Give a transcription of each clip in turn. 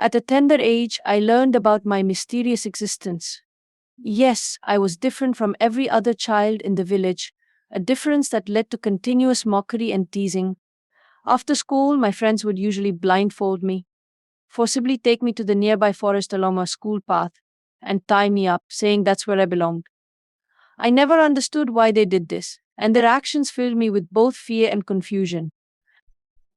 At a tender age, I learned about my mysterious existence. Yes, I was different from every other child in the village, a difference that led to continuous mockery and teasing. After school, my friends would usually blindfold me, forcibly take me to the nearby forest along our school path, and tie me up, saying that's where I belonged. I never understood why they did this, and their actions filled me with both fear and confusion.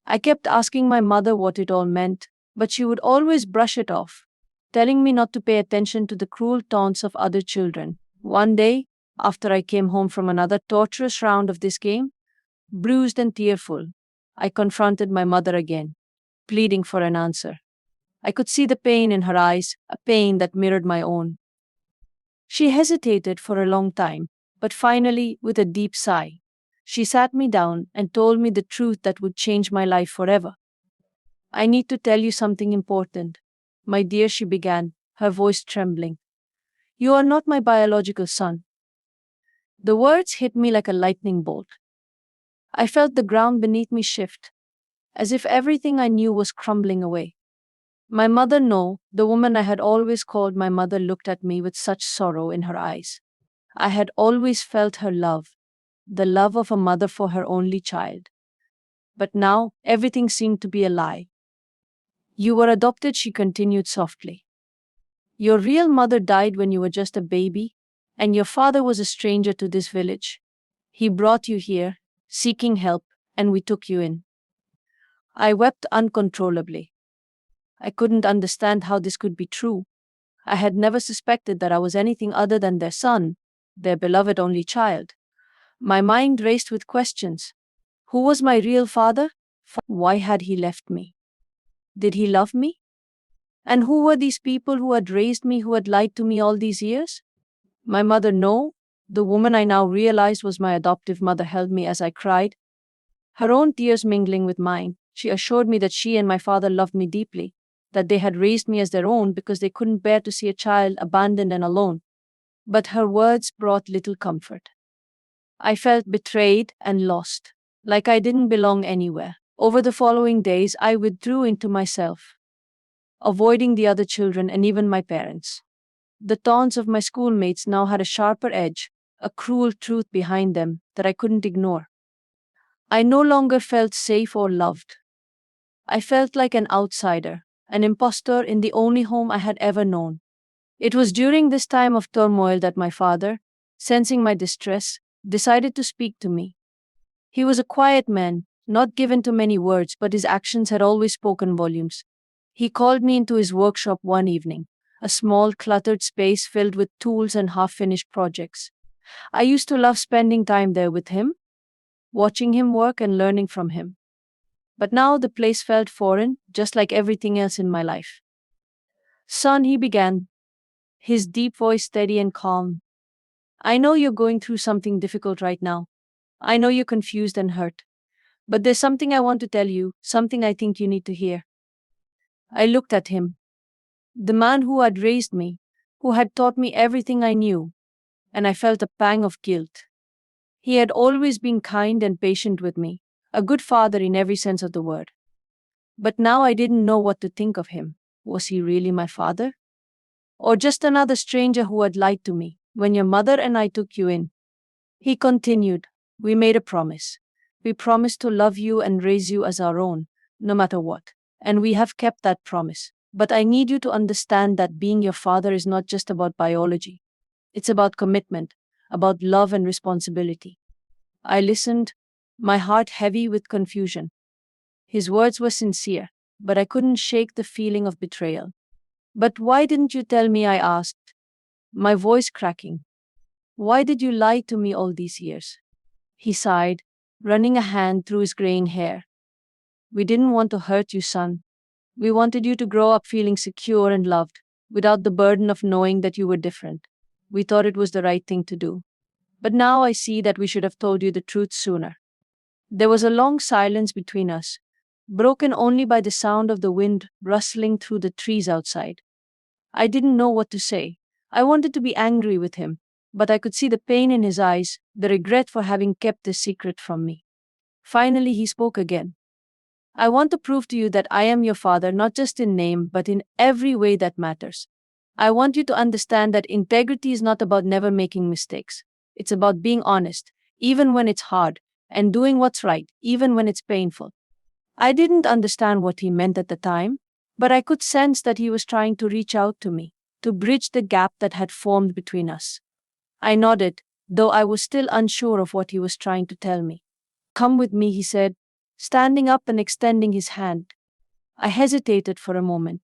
I kept asking my mother what it all meant, but she would always brush it off, telling me not to pay attention to the cruel taunts of other children. One day, after I came home from another torturous round of this game, bruised and tearful, I confronted my mother again, pleading for an answer. I could see the pain in her eyes, a pain that mirrored my own. She hesitated for a long time, but finally, with a deep sigh, she sat me down and told me the truth that would change my life forever. I need to tell you something important. My dear, she began, her voice trembling. You are not my biological son. The words hit me like a lightning bolt. I felt the ground beneath me shift, as if everything I knew was crumbling away. My mother, no, the woman I had always called my mother, looked at me with such sorrow in her eyes. I had always felt her love, the love of a mother for her only child. But now, everything seemed to be a lie. You were adopted, she continued softly. Your real mother died when you were just a baby, and your father was a stranger to this village. He brought you here, seeking help, and we took you in. I wept uncontrollably. I couldn't understand how this could be true. I had never suspected that I was anything other than their son, their beloved only child. My mind raced with questions. Who was my real father? Why had he left me? Did he love me? And who were these people who had raised me, who had lied to me all these years? My mother, no. The woman I now realized was my adoptive mother, held me as I cried, her own tears mingling with mine. She assured me that she and my father loved me deeply, that they had raised me as their own because they couldn't bear to see a child abandoned and alone. But her words brought little comfort. I felt betrayed and lost, like I didn't belong anywhere. Over the following days, I withdrew into myself, avoiding the other children and even my parents. The taunts of my schoolmates now had a sharper edge, a cruel truth behind them that I couldn't ignore. I no longer felt safe or loved. I felt like an outsider, an impostor in the only home I had ever known. It was during this time of turmoil that my father, sensing my distress, decided to speak to me. He was a quiet man, not given to many words, but his actions had always spoken volumes. He called me into his workshop one evening, a small, cluttered space filled with tools and half-finished projects. I used to love spending time there with him, watching him work and learning from him. But now the place felt foreign, just like everything else in my life. Son, he began, his deep voice steady and calm. I know you're going through something difficult right now. I know you're confused and hurt. But there's something I want to tell you, something I think you need to hear. I looked at him, the man who had raised me, who had taught me everything I knew, and I felt a pang of guilt. He had always been kind and patient with me, a good father in every sense of the word. But now I didn't know what to think of him. Was he really my father? Or just another stranger who had lied to me when your mother and I took you in? He continued, we made a promise. We promised to love you and raise you as our own, no matter what. And we have kept that promise. But I need you to understand that being your father is not just about biology. It's about commitment, about love and responsibility. I listened, my heart heavy with confusion. His words were sincere, but I couldn't shake the feeling of betrayal. But why didn't you tell me? I asked, my voice cracking. Why did you lie to me all these years? He sighed, running a hand through his graying hair. We didn't want to hurt you, son. We wanted you to grow up feeling secure and loved, without the burden of knowing that you were different. We thought it was the right thing to do. But now I see that we should have told you the truth sooner. There was a long silence between us, broken only by the sound of the wind rustling through the trees outside. I didn't know what to say. I wanted to be angry with him, but I could see the pain in his eyes, the regret for having kept this secret from me. Finally, he spoke again. I want to prove to you that I am your father, not just in name, but in every way that matters. I want you to understand that integrity is not about never making mistakes. It's about being honest, even when it's hard, and doing what's right, even when it's painful. I didn't understand what he meant at the time, but I could sense that he was trying to reach out to me, to bridge the gap that had formed between us. I nodded, though I was still unsure of what he was trying to tell me. Come with me, he said, standing up and extending his hand. I hesitated for a moment,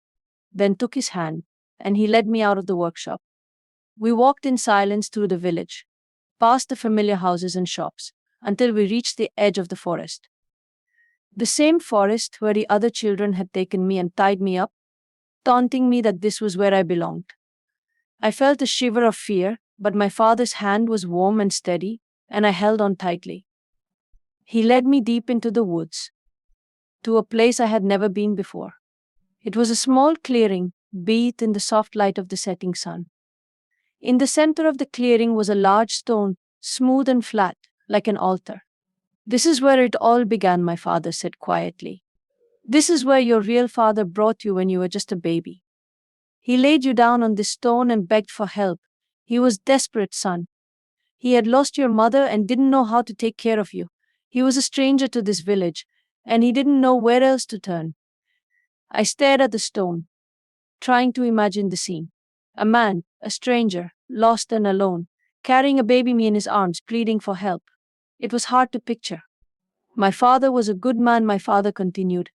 then took his hand, and he led me out of the workshop. We walked in silence through the village, past the familiar houses and shops, until we reached the edge of the forest. The same forest where the other children had taken me and tied me up, taunting me that this was where I belonged. I felt a shiver of fear, but my father's hand was warm and steady, and I held on tightly. He led me deep into the woods, to a place I had never been before. It was a small clearing, bathed in the soft light of the setting sun. In the center of the clearing was a large stone, smooth and flat, like an altar. This is where it all began, my father said quietly. This is where your real father brought you when you were just a baby. He laid you down on this stone and begged for help. He was desperate, son. He had lost your mother and didn't know how to take care of you. He was a stranger to this village, and he didn't know where else to turn. I stared at the stone, trying to imagine the scene. A man, a stranger, lost and alone, carrying a baby me in his arms, pleading for help. It was hard to picture. My father was a good man, my father continued.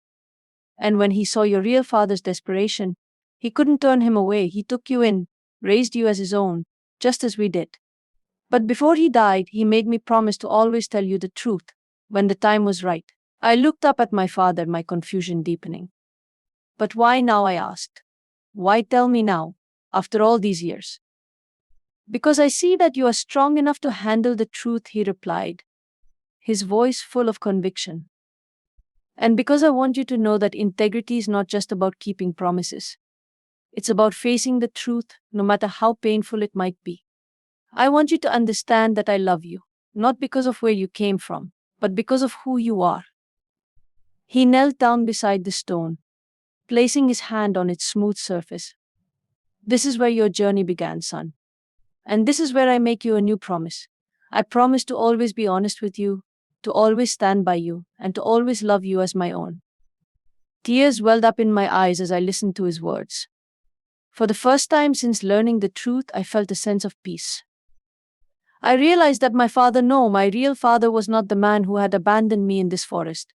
And when he saw your real father's desperation, he couldn't turn him away. He took you in, raised you as his own, just as we did. But before he died, he made me promise to always tell you the truth, when the time was right. I looked up at my father, my confusion deepening. But why now, I asked. Why tell me now, after all these years? Because I see that you are strong enough to handle the truth, he replied, his voice full of conviction. And because I want you to know that integrity is not just about keeping promises. It's about facing the truth, no matter how painful it might be. I want you to understand that I love you, not because of where you came from, but because of who you are. He knelt down beside the stone, placing his hand on its smooth surface. This is where your journey began, son. And this is where I make you a new promise. I promise to always be honest with you, to always stand by you, and to always love you as my own. Tears welled up in my eyes as I listened to his words. For the first time since learning the truth, I felt a sense of peace. I realized that my real father was not the man who had abandoned me in this forest,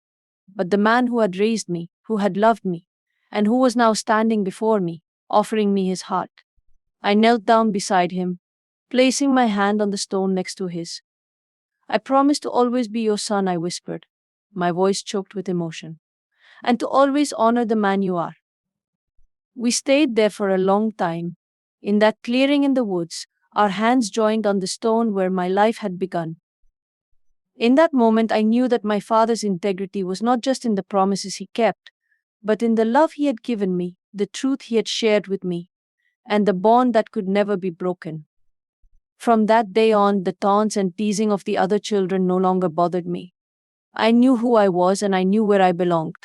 but the man who had raised me, who had loved me, and who was now standing before me, offering me his heart. I knelt down beside him, placing my hand on the stone next to his. I promise to always be your son, I whispered, my voice choked with emotion, and to always honor the man you are. We stayed there for a long time, in that clearing in the woods, our hands joined on the stone where my life had begun. In that moment, I knew that my father's integrity was not just in the promises he kept, but in the love he had given me, the truth he had shared with me, and the bond that could never be broken. From that day on, the taunts and teasing of the other children no longer bothered me. I knew who I was and I knew where I belonged.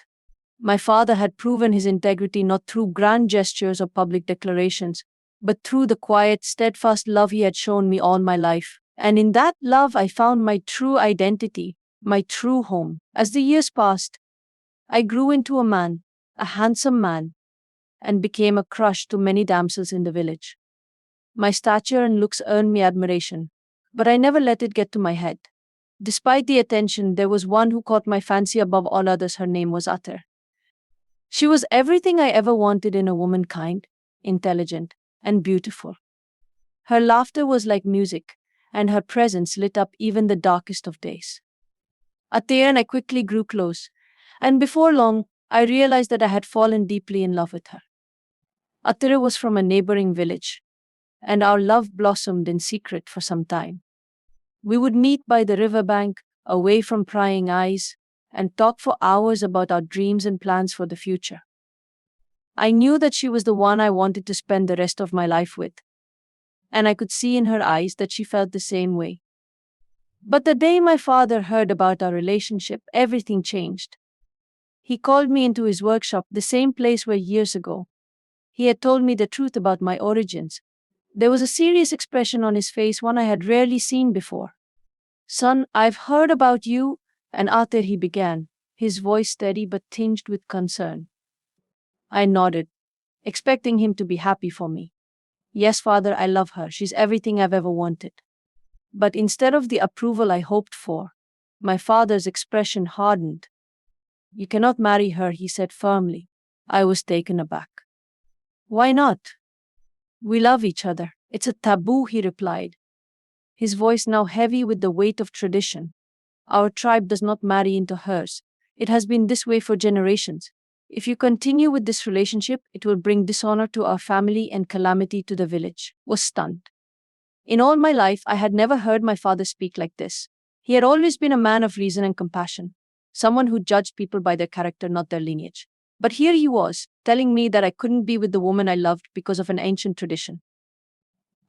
My father had proven his integrity not through grand gestures or public declarations, but through the quiet, steadfast love he had shown me all my life. And in that love, I found my true identity, my true home. As the years passed, I grew into a man, a handsome man, and became a crush to many damsels in the village. My stature and looks earned me admiration, but I never let it get to my head. Despite the attention, there was one who caught my fancy above all others. Her name was Utter. She was everything I ever wanted in a woman, kind, intelligent, and beautiful. Her laughter was like music, and her presence lit up even the darkest of days. Atea and I quickly grew close, and before long, I realized that I had fallen deeply in love with her. Atira was from a neighboring village, and our love blossomed in secret for some time. We would meet by the riverbank, away from prying eyes, and talk for hours about our dreams and plans for the future. I knew that she was the one I wanted to spend the rest of my life with, and I could see in her eyes that she felt the same way. But the day my father heard about our relationship, everything changed. He called me into his workshop, the same place where years ago he had told me the truth about my origins. There was a serious expression on his face, one I had rarely seen before. Son, I've heard about you and Arthur, he began, his voice steady but tinged with concern. I nodded, expecting him to be happy for me. Yes, father, I love her. She's everything I've ever wanted. But instead of the approval I hoped for, my father's expression hardened. You cannot marry her, he said firmly. I was taken aback. Why not? We love each other. It's a taboo, he replied, his voice now heavy with the weight of tradition. Our tribe does not marry into hers. It has been this way for generations. If you continue with this relationship, it will bring dishonor to our family and calamity to the village. Was stunned. In all my life, I had never heard my father speak like this. He had always been a man of reason and compassion, someone who judged people by their character, not their lineage. But here he was, telling me that I couldn't be with the woman I loved because of an ancient tradition.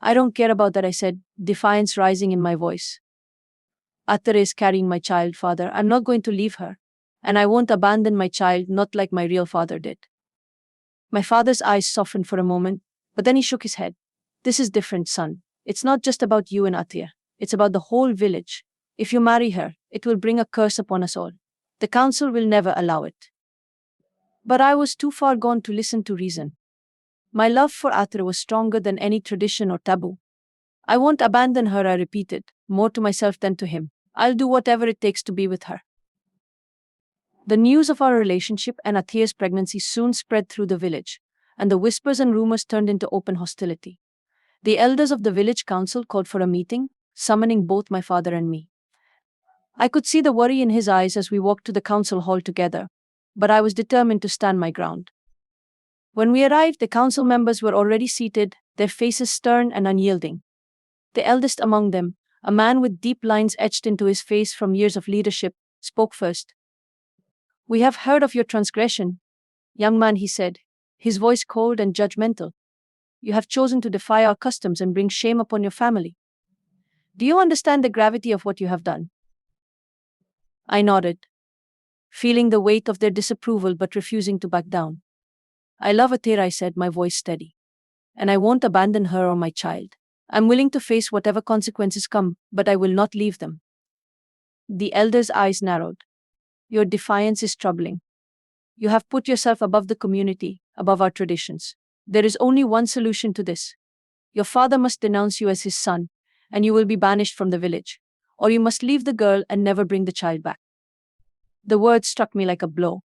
I don't care about that, I said, defiance rising in my voice. Atar is carrying my child, father. I'm not going to leave her. And I won't abandon my child, not like my real father did. My father's eyes softened for a moment, but then he shook his head. This is different, son. It's not just about you and Atir. It's about the whole village. If you marry her, it will bring a curse upon us all. The council will never allow it. But I was too far gone to listen to reason. My love for Atir was stronger than any tradition or taboo. I won't abandon her, I repeated, more to myself than to him. I'll do whatever it takes to be with her. The news of our relationship and Atir's pregnancy soon spread through the village, and the whispers and rumors turned into open hostility. The elders of the village council called for a meeting, summoning both my father and me. I could see the worry in his eyes as we walked to the council hall together, but I was determined to stand my ground. When we arrived, the council members were already seated, their faces stern and unyielding. The eldest among them, a man with deep lines etched into his face from years of leadership, spoke first. We have heard of your transgression, young man, he said, his voice cold and judgmental. You have chosen to defy our customs and bring shame upon your family. Do you understand the gravity of what you have done? I nodded, feeling the weight of their disapproval but refusing to back down. I love Atir, I said, my voice steady. And I won't abandon her or my child. I'm willing to face whatever consequences come, but I will not leave them. The elder's eyes narrowed. Your defiance is troubling. You have put yourself above the community, above our traditions. There is only one solution to this. Your father must denounce you as his son, and you will be banished from the village. Or you must leave the girl and never bring the child back. The words struck me like a blow.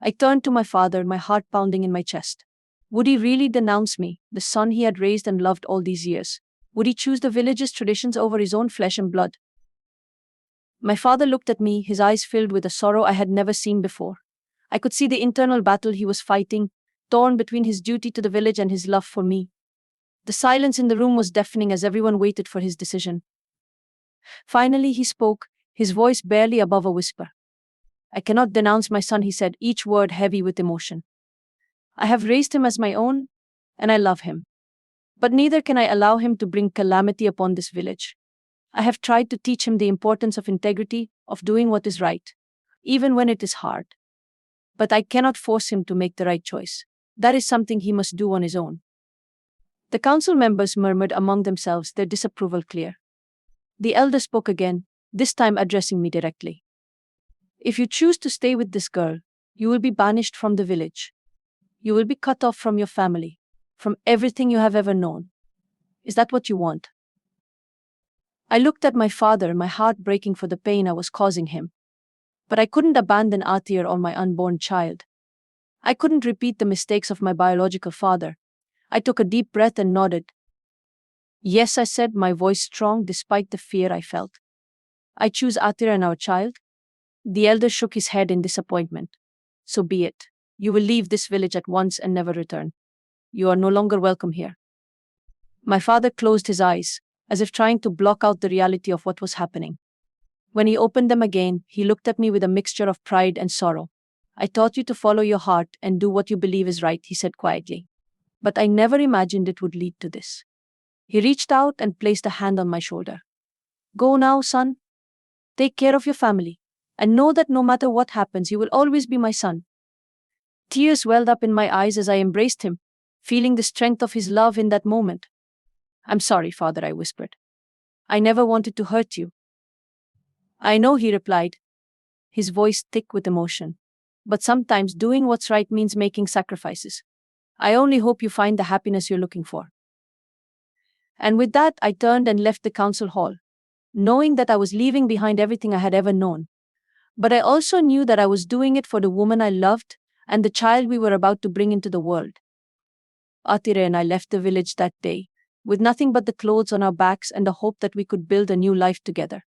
I turned to my father, my heart pounding in my chest. Would he really denounce me, the son he had raised and loved all these years? Would he choose the village's traditions over his own flesh and blood? My father looked at me, his eyes filled with a sorrow I had never seen before. I could see the internal battle he was fighting, torn between his duty to the village and his love for me. The silence in the room was deafening as everyone waited for his decision. Finally he spoke, his voice barely above a whisper. I cannot denounce my son, he said, each word heavy with emotion. I have raised him as my own, and I love him. But neither can I allow him to bring calamity upon this village. I have tried to teach him the importance of integrity, of doing what is right, even when it is hard. But I cannot force him to make the right choice. That is something he must do on his own. The council members murmured among themselves, their disapproval clear. The elder spoke again, this time addressing me directly. If you choose to stay with this girl, you will be banished from the village. You will be cut off from your family, from everything you have ever known. Is that what you want? I looked at my father, my heart breaking for the pain I was causing him. But I couldn't abandon Atir or my unborn child. I couldn't repeat the mistakes of my biological father. I took a deep breath and nodded. Yes, I said, my voice strong despite the fear I felt. I choose Atir and our child. The elder shook his head in disappointment. So be it. You will leave this village at once and never return. You are no longer welcome here. My father closed his eyes, as if trying to block out the reality of what was happening. When he opened them again, he looked at me with a mixture of pride and sorrow. I taught you to follow your heart and do what you believe is right, he said quietly. But I never imagined it would lead to this. He reached out and placed a hand on my shoulder. Go now, son. Take care of your family. And know that no matter what happens, you will always be my son. Tears welled up in my eyes as I embraced him, feeling the strength of his love in that moment. I'm sorry, Father, I whispered. I never wanted to hurt you. I know, he replied, his voice thick with emotion. But sometimes doing what's right means making sacrifices. I only hope you find the happiness you're looking for. And with that, I turned and left the council hall, knowing that I was leaving behind everything I had ever known. But I also knew that I was doing it for the woman I loved and the child we were about to bring into the world. Atire and I left the village that day, with nothing but the clothes on our backs and the hope that we could build a new life together.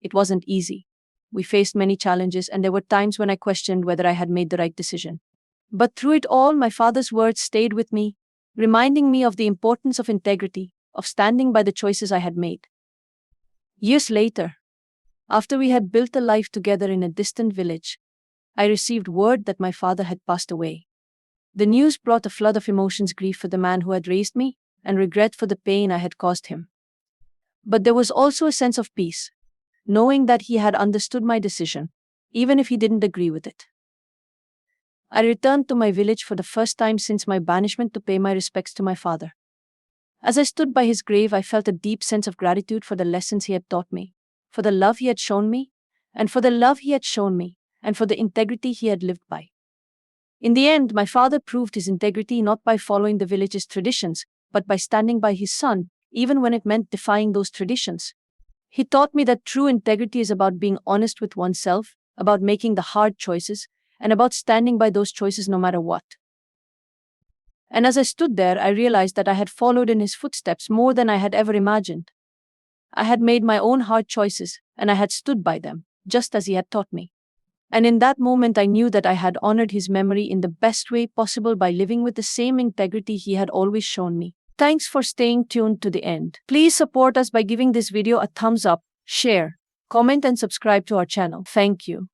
It wasn't easy. We faced many challenges, and there were times when I questioned whether I had made the right decision. But through it all, my father's words stayed with me, reminding me of the importance of integrity, of standing by the choices I had made. Years later, after we had built a life together in a distant village, I received word that my father had passed away. The news brought a flood of emotions: grief for the man who had raised me, and regret for the pain I had caused him. But there was also a sense of peace, knowing that he had understood my decision, even if he didn't agree with it. I returned to my village for the first time since my banishment to pay my respects to my father. As I stood by his grave, I felt a deep sense of gratitude for the lessons he had taught me, for the love he had shown me, and for the integrity he had lived by. In the end, my father proved his integrity not by following the village's traditions, but by standing by his son, even when it meant defying those traditions. He taught me that true integrity is about being honest with oneself, about making the hard choices, and about standing by those choices no matter what. And as I stood there, I realized that I had followed in his footsteps more than I had ever imagined. I had made my own hard choices, and I had stood by them, just as he had taught me. And in that moment, I knew that I had honored his memory in the best way possible by living with the same integrity he had always shown me. Thanks for staying tuned to the end. Please support us by giving this video a thumbs up, share, comment, and subscribe to our channel. Thank you.